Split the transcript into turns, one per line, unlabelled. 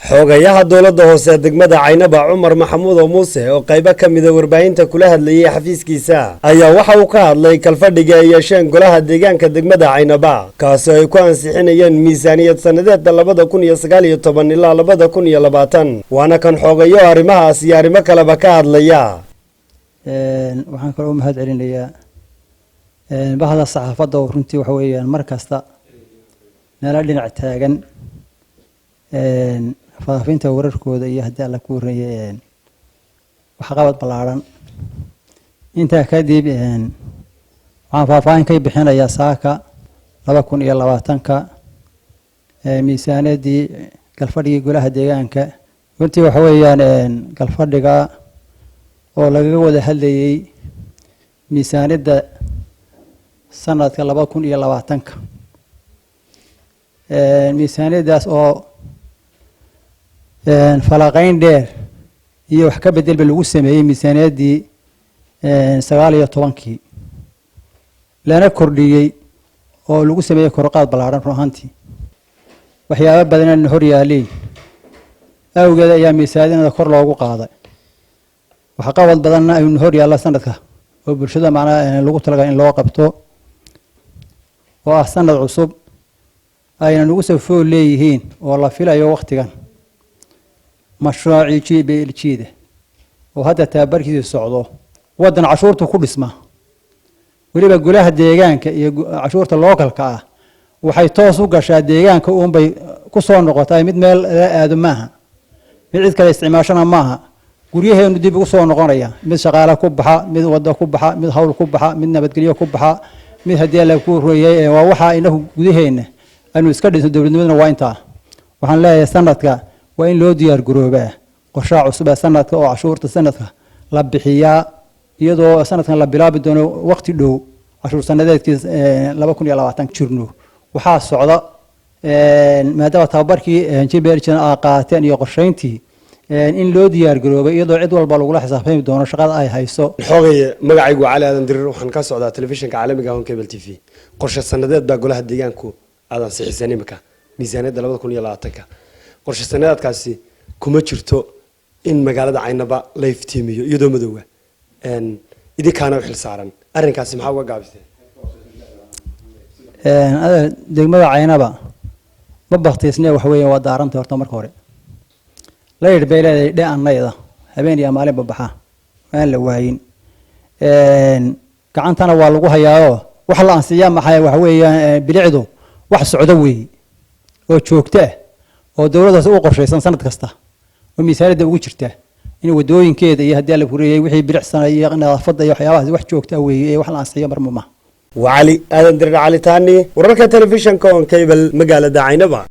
xogayaha dowladda hoose degmada Caynaba Cumar Maxamuud Muuse oo qayb ka mid ah warbaahinta kula hadlayay xafiiskiisa ayaa waxa uu ka hadlay kalfadhiga ay yeesheen golaha deegaanka degmada Caynaba kaas oo ay ku ansixinayeen miisaaniyad sanadeedda 2019 ilaa 2020 waana kan xogayo arrimahaas iyo arrimo kaleba ka hadlaya
waxaan kaloo mahad celinayaa bahda saxaafadda oo runtii waxa weeyaan mar kasta nala dhinac taagan faafinta wararkooda iyo haddii alla ku wareeyay wax qabad balaaran inta kadib waxaan faahfaahin ka bixinayaa saaka 2020ka miisaaniyadii galfadhiga golaha deegaanka runtii waxa weeyaan galfadhiga oo laga wada hadlayay miisaaniyadda sanadka 2020ka miisaaniyadaas oo falaqayn dheer iyo wax ka bedelba lagu sameeyay miisaaniyadii 19 lana kordhiyay oo lagu sameeyay korqaad balaaran ruuxantii waxyaabo badan hor yaalay awgeed ayaa miisaaniyada kor loogu qaaday waxa qabad badanna ay hor yaala sanadka oo bulshada macnaha lagu talagalay in loo qabto oo ah sanad cusub ayna nagu soo fool leeyihiin oo la filayo waqtigan mashruuci GBLG oo hadda tababarkiisa socdo wadan cashuurta ku dhisma waliba golaha deegaanka iyo cashuurta localka ah waxay toos u gashaa deegaanka uun bay ku soo noqotay mid meel aad maaha mid cid kale isticmaashana maaha guryaheenu dib ugu soo noqonaya mid shaqaale ku baxa mid wada ku baxa mid hawl ku baxa mid nabadgelyo ku baxa mid hadii la ku rooyay waa waxa inagu gudaheena anu iska dhisno dawladnimada waa inta waxaan leeyahay sanadka waa in loo diyaar garoobaa qorshaha cusub ee sanadka oo cashuurta sanadka la bixiyaa iyadoo sanadkan la bilaabi doono waqti dhow cashuur sanadeedkiis 2020 jirno waxaa socda maadaama tababarkii GBLG qaateen iyo qorsheyntii in loo diyaar garoobay iyadoo cid walba lagu la xisaabtami doono shaqada ay hayso
xogay magacaygu Cali Aadan Dirir waxaan ka socdaa telefishinka caalamiga ah Cable TV qorshe sanadeed baa golaha deegaanku aadan saxiixsan imika miisaaniyadda 2020ka qorshe sanadeedkaasi kuma jirto in magaalada Caynaba la iftiimiyo iyadoo madowga idinkaana xil saaran arrinkaasi maxaa uga gaabisay
degmada Caynaba ma baqtiisnaa wax weeyaan waa daaranta horta marka hore la yirbeelay dhaanayda habeen iyo maalin babaxa aan la waayin gacantana waa lagu hayaayo wax la ansiyaa maxay wax weeyaan bilicdu wax socdo weey oo joogta oo dawladda u qorshaysan sanad kasta oo miisaaniyadda ugu jirta in wadooyinkeeda iyo hadii la furiyay wixii bilicsanay iyo nadaafadda iyo waxyaabaha wax joogta weey wax la ansiyo marmuma
وعلي آدم درنا علي تاني وركة تلفزيون كون كيبل مقالة Caynaba